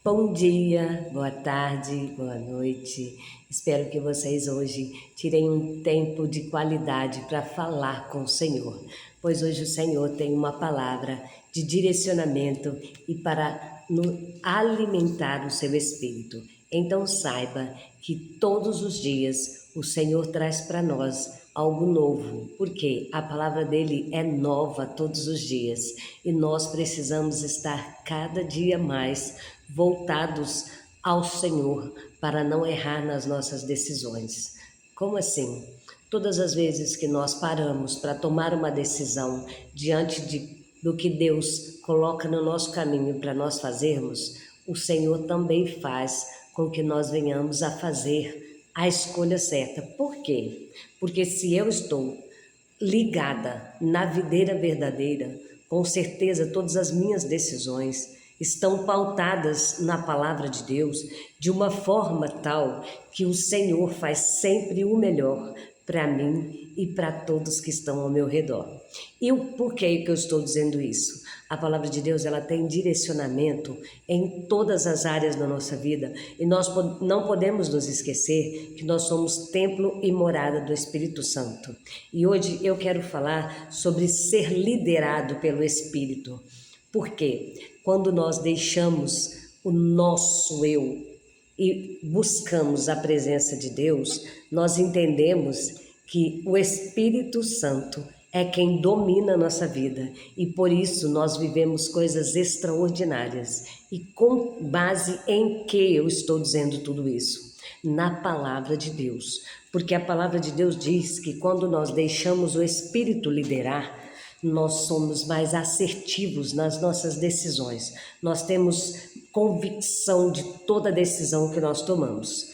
Bom dia, boa tarde, boa noite. Espero que vocês hoje tirem um tempo de qualidade para falar com o Senhor, pois hoje o Senhor tem uma palavra de direcionamento e para alimentar o seu espírito. Então saiba que todos os dias o Senhor traz para nós algo novo, porque a palavra dele é nova todos os dias e nós precisamos estar cada dia mais voltados ao Senhor para não errar nas nossas decisões. Como assim? Todas as vezes que nós paramos para tomar uma decisão do que Deus coloca no nosso caminho para nós fazermos, o Senhor também faz com que nós venhamos a fazer a escolha certa. Por quê? Porque se eu estou ligada na videira verdadeira, com certeza todas as minhas decisões estão pautadas na palavra de Deus de uma forma tal que o Senhor faz sempre o melhor para mim e para todos que estão ao meu redor. E por que eu estou dizendo isso? A palavra de Deus, ela tem direcionamento em todas as áreas da nossa vida e nós não podemos nos esquecer que nós somos templo e morada do Espírito Santo. E hoje eu quero falar sobre ser liderado pelo Espírito. Por quê? Quando nós deixamos o nosso eu e buscamos a presença de Deus, nós entendemos que o Espírito Santo é quem domina a nossa vida e por isso nós vivemos coisas extraordinárias. E com base em que eu estou dizendo tudo isso? Na palavra de Deus. Porque a palavra de Deus diz que quando nós deixamos o Espírito liderar, nós somos mais assertivos nas nossas decisões. Nós temos convicção de toda decisão que nós tomamos.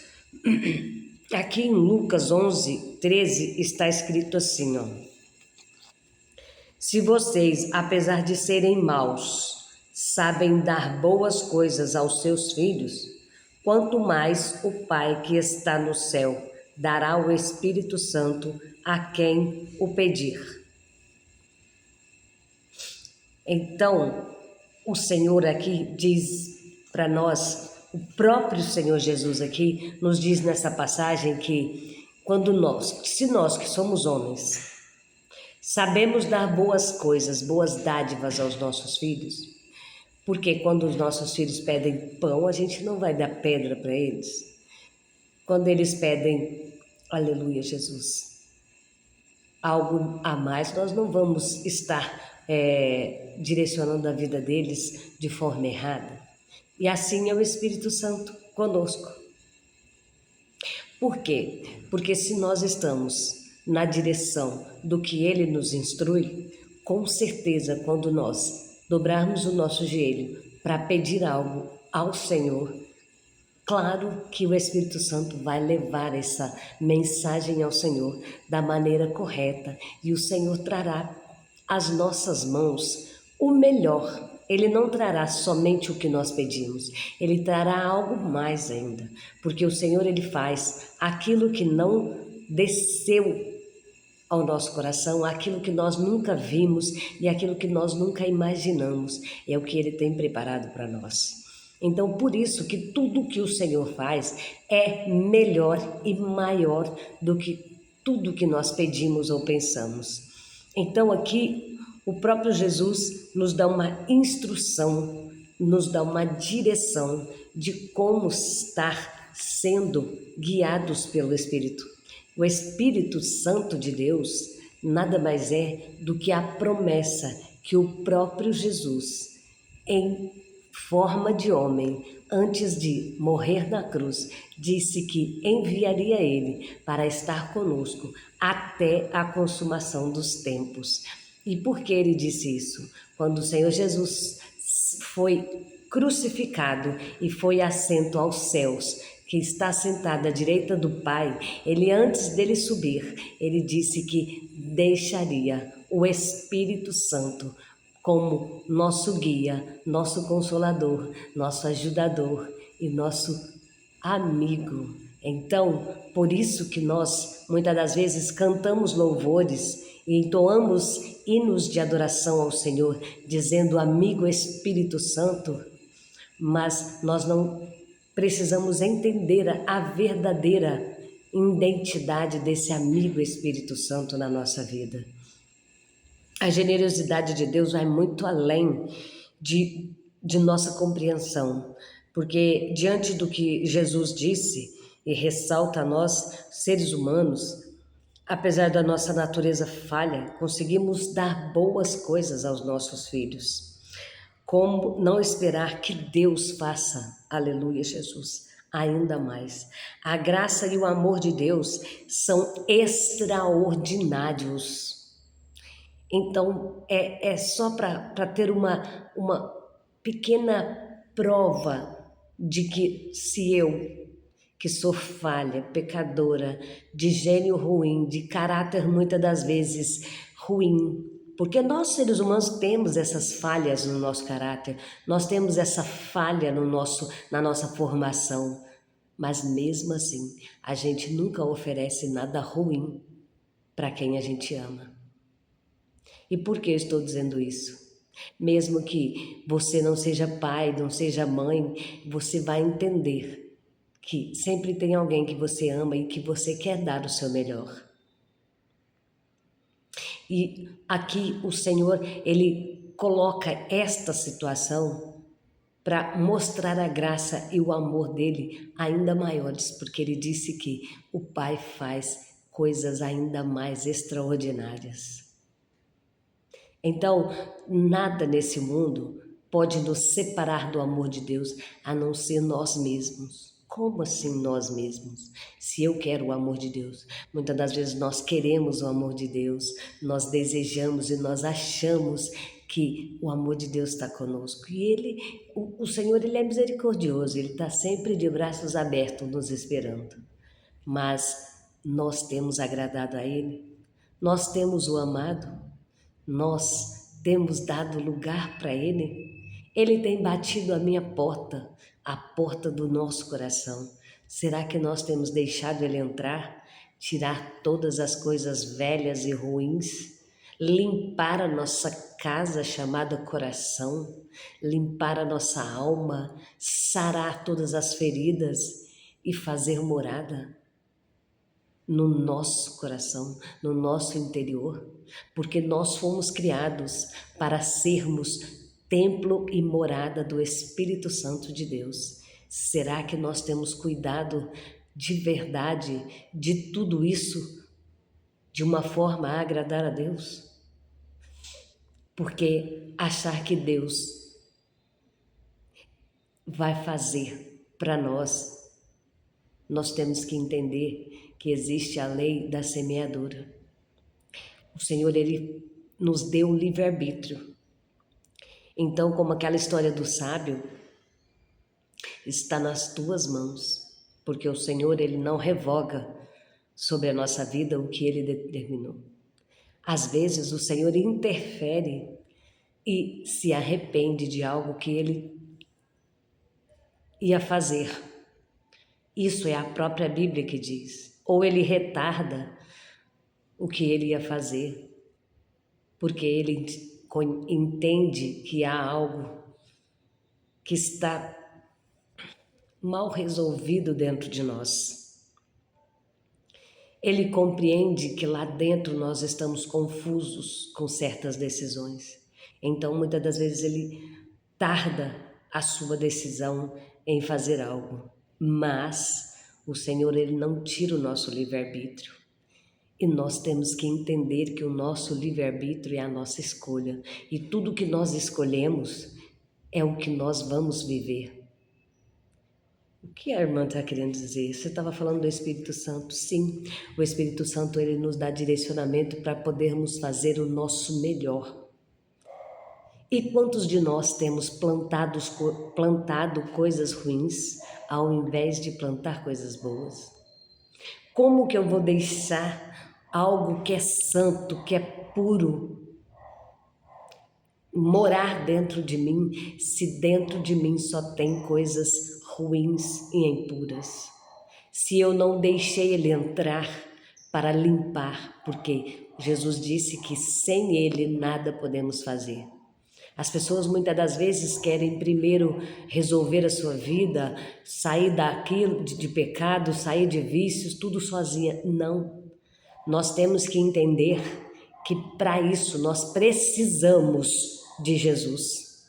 Aqui em Lucas 11:13 está escrito assim, ó. Se vocês, apesar de serem maus, sabem dar boas coisas aos seus filhos, quanto mais o Pai que está no céu dará o Espírito Santo a quem o pedir. Então, o Senhor aqui diz para nós, o próprio Senhor Jesus aqui nos diz nessa passagem que se nós que somos homens, sabemos dar boas coisas, boas dádivas aos nossos filhos, porque quando os nossos filhos pedem pão, a gente não vai dar pedra para eles. Quando eles pedem, aleluia, Jesus, algo a mais, nós não vamos estar direcionando a vida deles de forma errada. E assim é o Espírito Santo conosco. Por quê? Porque se nós estamos na direção do que Ele nos instrui, com certeza quando nós dobrarmos o nosso joelho para pedir algo ao Senhor, claro que o Espírito Santo vai levar essa mensagem ao Senhor da maneira correta e o Senhor trará às nossas mãos o melhor. Ele não trará somente o que nós pedimos, Ele trará algo mais ainda, porque o Senhor, Ele faz aquilo que não desceu ao nosso coração, aquilo que nós nunca vimos e aquilo que nós nunca imaginamos, é o que Ele tem preparado para nós. Então, por isso que tudo que o Senhor faz é melhor e maior do que tudo que nós pedimos ou pensamos. Então, aqui, o próprio Jesus nos dá uma instrução, nos dá uma direção de como estar sendo guiados pelo Espírito. O Espírito Santo de Deus nada mais é do que a promessa que o próprio Jesus, em forma de homem, antes de morrer na cruz, disse que enviaria Ele para estar conosco até a consumação dos tempos. E por que Ele disse isso? Quando o Senhor Jesus foi crucificado e foi assento aos céus, que está sentado à direita do Pai, Ele, antes dele subir, Ele disse que deixaria o Espírito Santo como nosso guia, nosso consolador, nosso ajudador e nosso amigo. Então, por isso que nós, muitas das vezes, cantamos louvores e entoamos hinos de adoração ao Senhor, dizendo amigo Espírito Santo, mas nós não precisamos entender a verdadeira identidade desse amigo Espírito Santo na nossa vida. A generosidade de Deus vai muito além de nossa compreensão, porque diante do que Jesus disse e ressalta a nós, seres humanos, apesar da nossa natureza falha, conseguimos dar boas coisas aos nossos filhos. Como não esperar que Deus faça, aleluia, Jesus, ainda mais? A graça e o amor de Deus são extraordinários. Então, é só para ter uma pequena prova de que se eu, que sou falha, pecadora, de gênio ruim, de caráter muitas das vezes ruim, porque nós seres humanos temos essas falhas no nosso caráter, nós temos essa falha na nossa formação, mas mesmo assim, a gente nunca oferece nada ruim para quem a gente ama. E por que eu estou dizendo isso? Mesmo que você não seja pai, não seja mãe, você vai entender que sempre tem alguém que você ama e que você quer dar o seu melhor. E aqui o Senhor, Ele coloca esta situação para mostrar a graça e o amor dele ainda maiores, porque Ele disse que o Pai faz coisas ainda mais extraordinárias. Então, nada nesse mundo pode nos separar do amor de Deus, a não ser nós mesmos. Como assim nós mesmos? Se eu quero o amor de Deus, muitas das vezes nós queremos o amor de Deus, nós desejamos e nós achamos que o amor de Deus está conosco. E o Senhor, Ele é misericordioso, Ele está sempre de braços abertos nos esperando. Mas nós temos agradado a Ele, nós temos o amado, nós temos dado lugar para Ele. Ele tem batido a minha porta, a porta do nosso coração. Será que nós temos deixado Ele entrar, tirar todas as coisas velhas e ruins, limpar a nossa casa chamada coração, limpar a nossa alma, sarar todas as feridas e fazer morada no nosso coração, no nosso interior, porque nós fomos criados para sermos templo e morada do Espírito Santo de Deus. Será que nós temos cuidado de verdade de tudo isso de uma forma a agradar a Deus? Porque achar que Deus vai fazer para nós temos que entender que existe a lei da semeadura. O Senhor, Ele nos deu o livre-arbítrio. Então, como aquela história do sábio, está nas tuas mãos, porque o Senhor, Ele não revoga sobre a nossa vida o que Ele determinou. Às vezes, o Senhor interfere e se arrepende de algo que Ele ia fazer. Isso é a própria Bíblia que diz. Ou Ele retarda o que Ele ia fazer, porque Ele entende que há algo que está mal resolvido dentro de nós. Ele compreende que lá dentro nós estamos confusos com certas decisões. Então, muitas das vezes, Ele tarda a sua decisão em fazer algo. Mas o Senhor, Ele não tira o nosso livre-arbítrio. E nós temos que entender que o nosso livre-arbítrio é a nossa escolha. E tudo que nós escolhemos é o que nós vamos viver. O que a irmã está querendo dizer? Você estava falando do Espírito Santo? Sim, o Espírito Santo, ele nos dá direcionamento para podermos fazer o nosso melhor. E quantos de nós temos plantado coisas ruins ao invés de plantar coisas boas? Como que eu vou deixar algo que é santo, que é puro, morar dentro de mim, se dentro de mim só tem coisas ruins e impuras? Se eu não deixei Ele entrar para limpar, porque Jesus disse que sem Ele nada podemos fazer. As pessoas muitas das vezes querem primeiro resolver a sua vida, sair daquilo de pecado, sair de vícios, tudo sozinha. Não. Nós temos que entender que para isso nós precisamos de Jesus.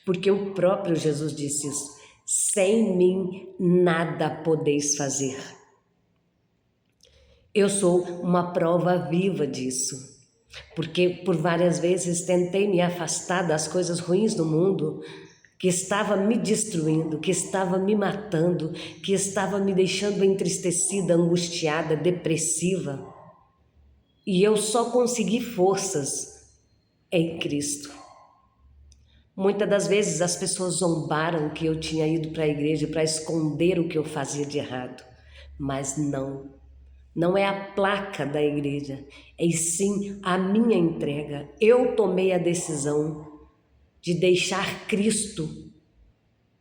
Porque o próprio Jesus disse isso: sem mim nada podeis fazer. Eu sou uma prova viva disso. Porque por várias vezes tentei me afastar das coisas ruins do mundo, que estava me destruindo, que estava me matando, que estava me deixando entristecida, angustiada, depressiva. E eu só consegui forças em Cristo. Muitas das vezes as pessoas zombaram que eu tinha ido para a igreja para esconder o que eu fazia de errado. Mas não. Não é a placa da igreja, é sim a minha entrega. Eu tomei a decisão de deixar Cristo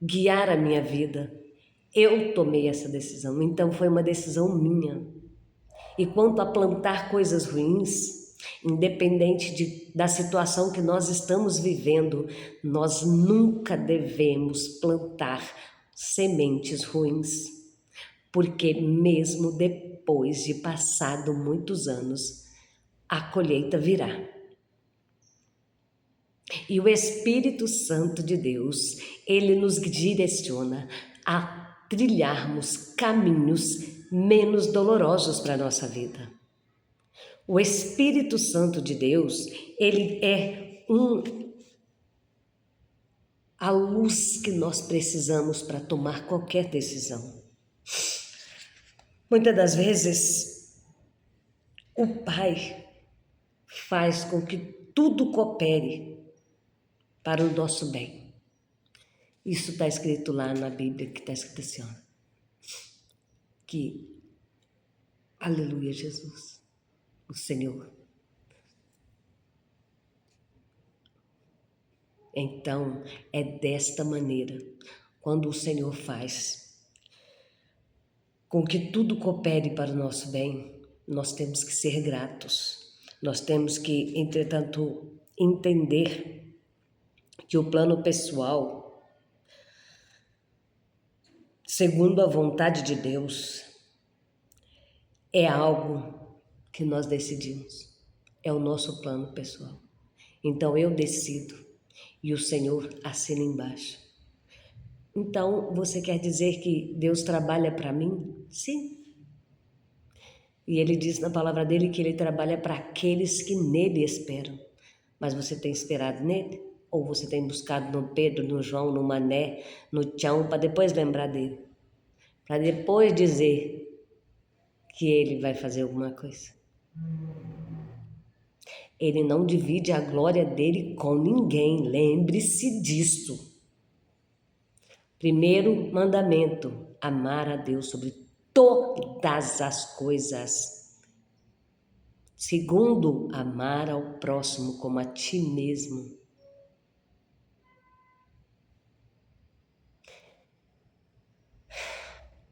guiar a minha vida. Eu tomei essa decisão, então foi uma decisão minha. E quanto a plantar coisas ruins, independente da situação que nós estamos vivendo, nós nunca devemos plantar sementes ruins. Porque mesmo depois de passado muitos anos, a colheita virá. E o Espírito Santo de Deus, ele nos direciona a trilharmos caminhos menos dolorosos para a nossa vida. O Espírito Santo de Deus, ele é a luz que nós precisamos para tomar qualquer decisão. Muitas das vezes, o Pai faz com que tudo coopere para o nosso bem. Isso está escrito lá na Bíblia, que está escrito assim, ó, que, aleluia, Jesus, o Senhor. Então, é desta maneira, quando o Senhor faz com que tudo coopere para o nosso bem, nós temos que ser gratos. Nós temos que, entretanto, entender que o plano pessoal, segundo a vontade de Deus, é algo que nós decidimos. É o nosso plano pessoal. Então eu decido e o Senhor assina embaixo. Então, você quer dizer que Deus trabalha para mim? Sim. E Ele diz na palavra dele que Ele trabalha para aqueles que nele esperam. Mas você tem esperado nele? Ou você tem buscado no Pedro, no João, no Mané, no Tchão, para depois lembrar dele? Para depois dizer que Ele vai fazer alguma coisa? Ele não divide a glória dele com ninguém. Lembre-se disto. Primeiro mandamento: amar a Deus sobre todas as coisas. Segundo, amar ao próximo como a ti mesmo.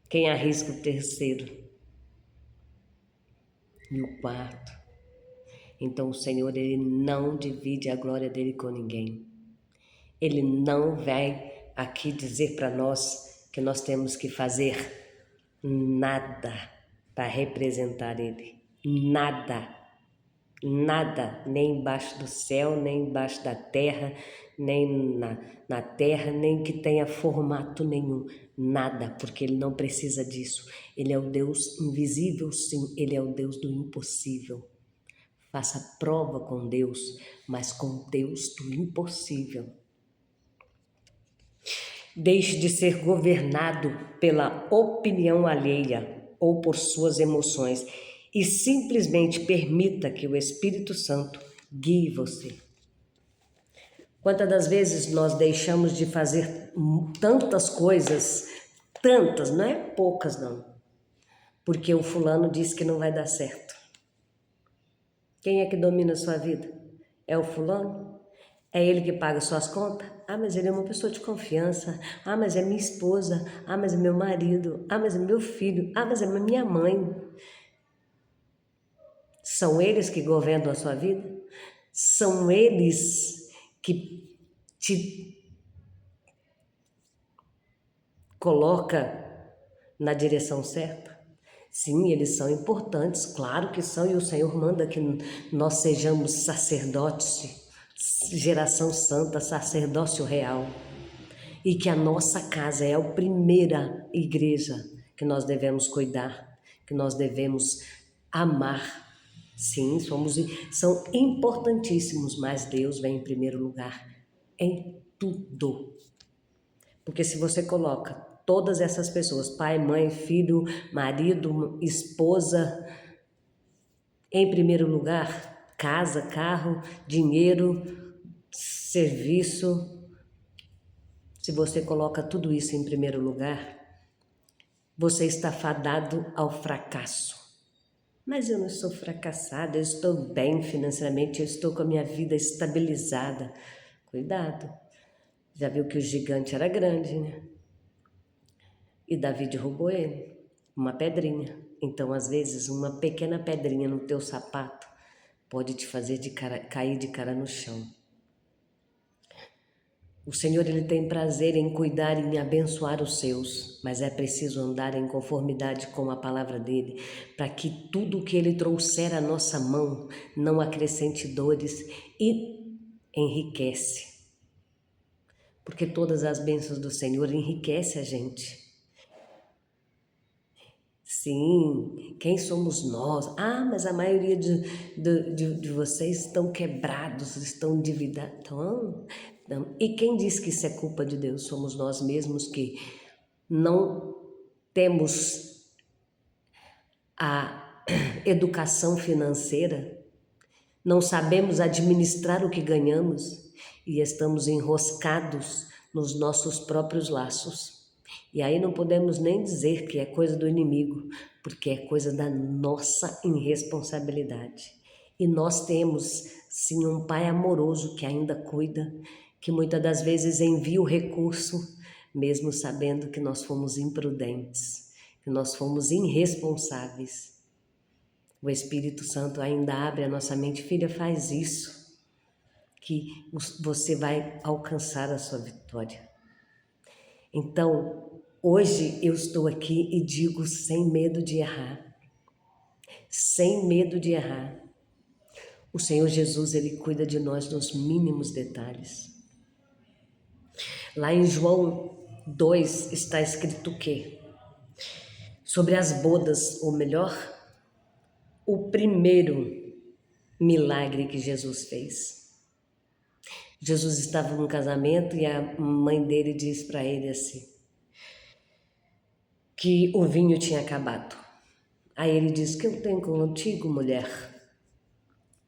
Quem arrisca o terceiro? E o quarto? Então o Senhor, Ele não divide a glória dele com ninguém. Ele não vai aqui dizer para nós que nós temos que fazer nada para representar Ele. Nada. Nada, nem embaixo do céu, nem embaixo da terra, nem na terra, nem que tenha formato nenhum. Nada, porque Ele não precisa disso. Ele é o Deus invisível, sim, Ele é o Deus do impossível. Faça prova com Deus, mas com Deus do impossível. Deixe de ser governado pela opinião alheia ou por suas emoções e simplesmente permita que o Espírito Santo guie você. Quantas das vezes nós deixamos de fazer tantas coisas, tantas, não é poucas não, porque o fulano disse que não vai dar certo. Quem é que domina a sua vida? É o fulano? É ele que paga suas contas? Ah, mas ele é uma pessoa de confiança. Ah, mas é minha esposa. Ah, mas é meu marido. Ah, mas é meu filho. Ah, mas é minha mãe. São eles que governam a sua vida? São eles que te coloca na direção certa? Sim, eles são importantes, claro que são, e o Senhor manda que nós sejamos sacerdotes, geração santa, sacerdócio real, e que a nossa casa é a primeira igreja que nós devemos cuidar, que nós devemos amar. Sim, são importantíssimos, mas Deus vem em primeiro lugar em tudo. Porque se você coloca todas essas pessoas, pai, mãe, filho, marido, esposa, em primeiro lugar, casa, carro, dinheiro, serviço, se você coloca tudo isso em primeiro lugar, você está fadado ao fracasso. Mas eu não sou fracassada, eu estou bem financeiramente, eu estou com a minha vida estabilizada. Cuidado, já viu que o gigante era grande, né? E Davi derrubou ele, uma pedrinha. Então, às vezes, uma pequena pedrinha no teu sapato pode te fazer cair de cara no chão. O Senhor, Ele tem prazer em cuidar e em abençoar os seus, mas é preciso andar em conformidade com a palavra dEle, para que tudo que Ele trouxer à nossa mão não acrescente dores e enriquece. Porque todas as bênçãos do Senhor enriquecem a gente. Sim, quem somos nós? Ah, mas a maioria de vocês estão quebrados, estão endividados. Não. E quem diz que isso é culpa de Deus? Somos nós mesmos que não temos a educação financeira, não sabemos administrar o que ganhamos e estamos enroscados nos nossos próprios laços. E aí não podemos nem dizer que é coisa do inimigo, porque é coisa da nossa irresponsabilidade. E nós temos, sim, um Pai amoroso que ainda cuida, que muitas das vezes envia o recurso, mesmo sabendo que nós fomos imprudentes, que nós fomos irresponsáveis. O Espírito Santo ainda abre a nossa mente, filha, faz isso, que você vai alcançar a sua vitória. Então, hoje eu estou aqui e digo sem medo de errar, sem medo de errar. O Senhor Jesus, Ele cuida de nós nos mínimos detalhes. Lá em João 2 está escrito o quê? Sobre as bodas, ou melhor, o primeiro milagre que Jesus fez. Jesus estava num casamento e a mãe dele diz para ele assim, que o vinho tinha acabado. Aí ele diz, que eu tenho contigo, mulher?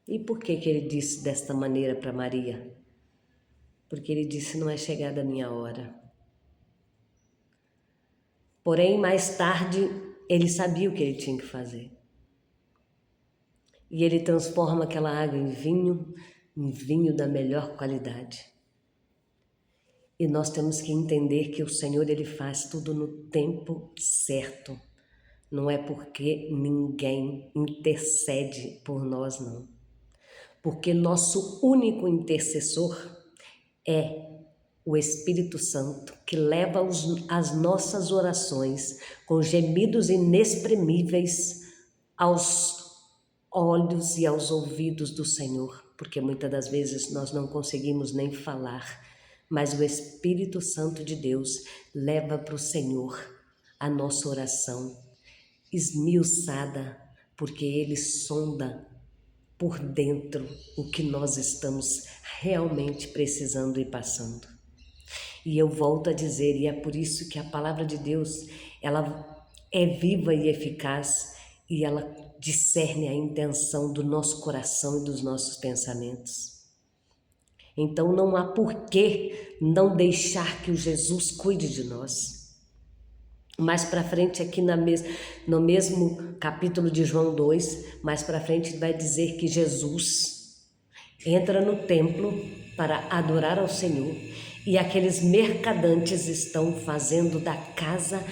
E por que ele disse desta maneira para Maria? Porque ele disse, não é chegada a minha hora. Porém, mais tarde, ele sabia o que ele tinha que fazer. E ele transforma aquela água em vinho da melhor qualidade. E nós temos que entender que o Senhor, Ele faz tudo no tempo certo. Não é porque ninguém intercede por nós, não. Porque nosso único intercessor é o Espírito Santo, que leva as nossas orações com gemidos inexprimíveis aos olhos e aos ouvidos do Senhor, porque muitas das vezes nós não conseguimos nem falar, mas o Espírito Santo de Deus leva para o Senhor a nossa oração esmiuçada, porque Ele sonda por dentro o que nós estamos realmente precisando e passando. E eu volto a dizer, e é por isso que a palavra de Deus, ela é viva e eficaz, e ela discerne a intenção do nosso coração e dos nossos pensamentos. Então não há por que não deixar que o Jesus cuide de nós. Mais para frente, aqui no mesmo capítulo de João 2, mais para frente vai dizer que Jesus entra no templo para adorar ao Senhor e aqueles mercadantes estão fazendo da casa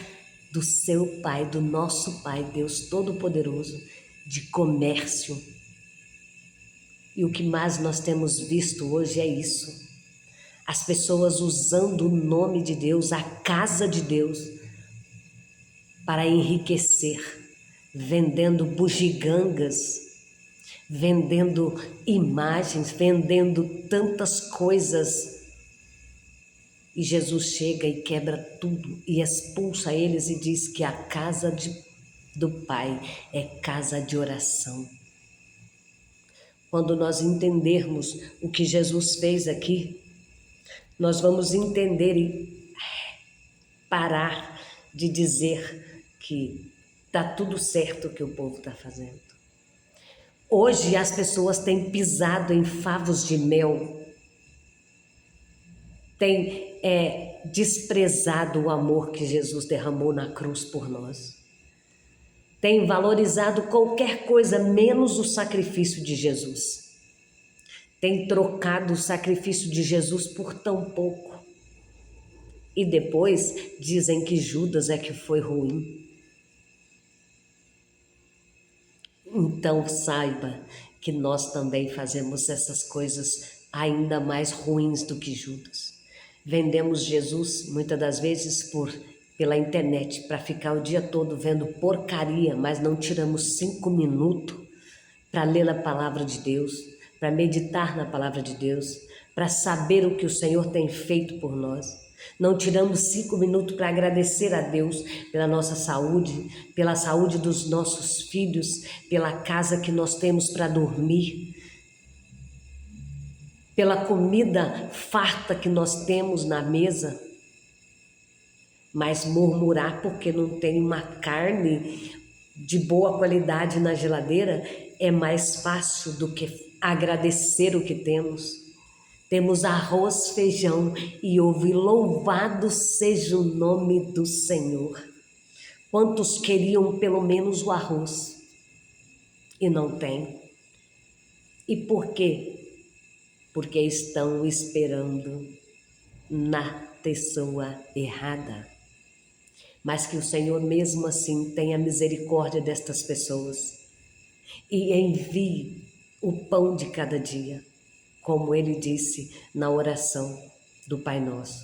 do seu Pai, do nosso Pai, Deus Todo-Poderoso, de comércio. E o que mais nós temos visto hoje é isso. As pessoas usando o nome de Deus, a casa de Deus, para enriquecer, vendendo bugigangas, vendendo imagens, vendendo tantas coisas. E Jesus chega e quebra tudo e expulsa eles e diz que a casa do Pai é casa de oração. Quando nós entendermos o que Jesus fez aqui, nós vamos entender e parar de dizer que está tudo certo o que o povo está fazendo. Hoje as pessoas têm pisado em favos de mel, têm desprezado o amor que Jesus derramou na cruz por nós, têm valorizado qualquer coisa menos o sacrifício de Jesus, têm trocado o sacrifício de Jesus por tão pouco. E depois dizem que Judas é que foi ruim. Então saiba que nós também fazemos essas coisas ainda mais ruins do que Judas. Vendemos Jesus muitas das vezes pela internet para ficar o dia todo vendo porcaria, mas não tiramos 5 minutos para ler a palavra de Deus, para meditar na palavra de Deus, para saber o que o Senhor tem feito por nós. Não tiramos 5 minutos para agradecer a Deus pela nossa saúde, pela saúde dos nossos filhos, pela casa que nós temos para dormir, pela comida farta que nós temos na mesa. Mas murmurar porque não tem uma carne de boa qualidade na geladeira é mais fácil do que agradecer o que temos. Temos arroz, feijão e ovo, louvado seja o nome do Senhor. Quantos queriam pelo menos o arroz e não tem? E por quê? Porque estão esperando na pessoa errada. Mas que o Senhor mesmo assim tenha misericórdia destas pessoas e envie o pão de cada dia, como Ele disse na oração do Pai Nosso,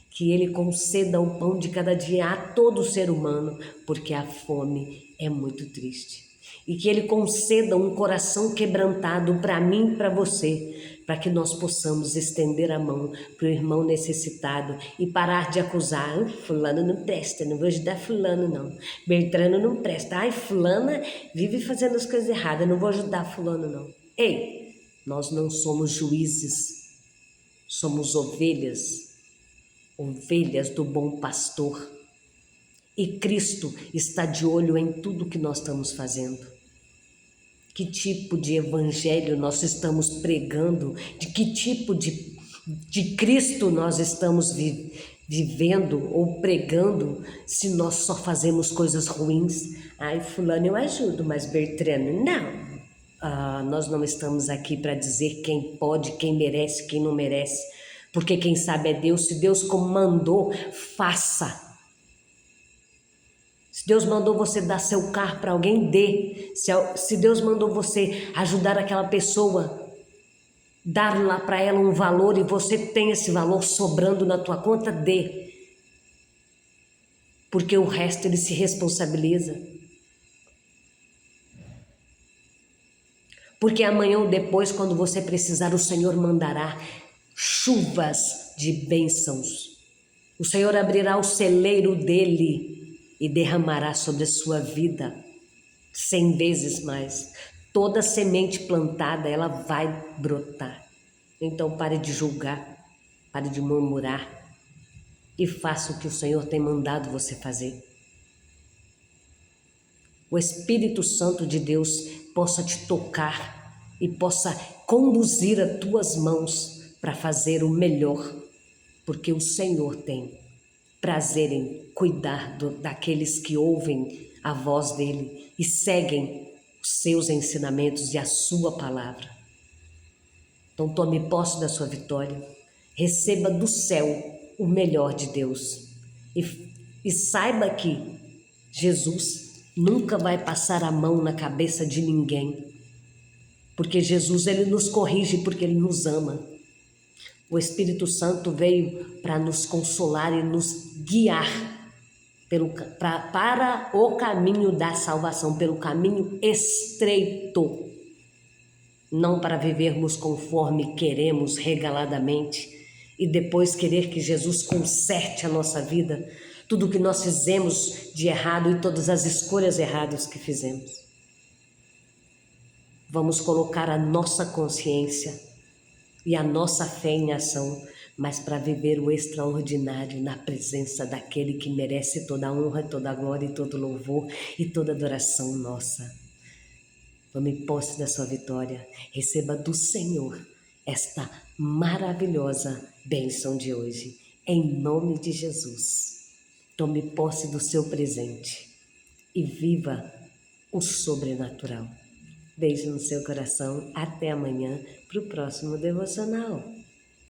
que Ele conceda o pão de cada dia a todo ser humano, porque a fome é muito triste. E que Ele conceda um coração quebrantado para mim e para você, para que nós possamos estender a mão para o irmão necessitado e parar de acusar. Fulano não presta, não vou ajudar fulano não. Bertrano não presta. Ai, fulana vive fazendo as coisas erradas, não vou ajudar fulano não. Ei, nós não somos juízes, somos ovelhas do bom pastor. E Cristo está de olho em tudo que nós estamos fazendo. Que tipo de evangelho nós estamos pregando? De que tipo de Cristo nós estamos vivendo ou pregando se nós só fazemos coisas ruins? Ai, fulano eu ajudo, mas Bertrano não. Nós não estamos aqui para dizer quem pode, quem merece, quem não merece. Porque quem sabe é Deus. Se Deus comandou, faça. Se Deus mandou você dar seu carro para alguém, dê. Se Deus mandou você ajudar aquela pessoa, dar lá para ela um valor e você tem esse valor sobrando na tua conta, dê. Porque o resto Ele se responsabiliza. Porque amanhã ou depois, quando você precisar, o Senhor mandará chuvas de bênçãos. O Senhor abrirá o celeiro dEle e derramará sobre a sua vida 100 vezes mais. Toda semente plantada, ela vai brotar. Então pare de julgar, pare de murmurar e faça o que o Senhor tem mandado você fazer. O Espírito Santo de Deus possa te tocar e possa conduzir as tuas mãos para fazer o melhor, porque o Senhor tem prazer em cuidar daqueles que ouvem a voz dEle e seguem os seus ensinamentos e a sua palavra. Então tome posse da sua vitória, receba do céu o melhor de Deus e saiba que Jesus nunca vai passar a mão na cabeça de ninguém, porque Jesus Ele nos corrige porque Ele nos ama. O Santo veio para nos consolar e nos guiar para o caminho da salvação, pelo caminho estreito, não para vivermos conforme queremos regaladamente e depois querer que Jesus conserte a nossa vida, tudo o que nós fizemos de errado e todas as escolhas erradas que fizemos. Vamos colocar a nossa consciência e a nossa fé em ação, mas para viver o extraordinário na presença daquele que merece toda a honra, toda a glória e todo louvor e toda adoração nossa. Tome posse da sua vitória, receba do Senhor esta maravilhosa bênção de hoje, em nome de Jesus. Tome posse do seu presente e viva o sobrenatural. Beijo no seu coração, até amanhã para o próximo devocional.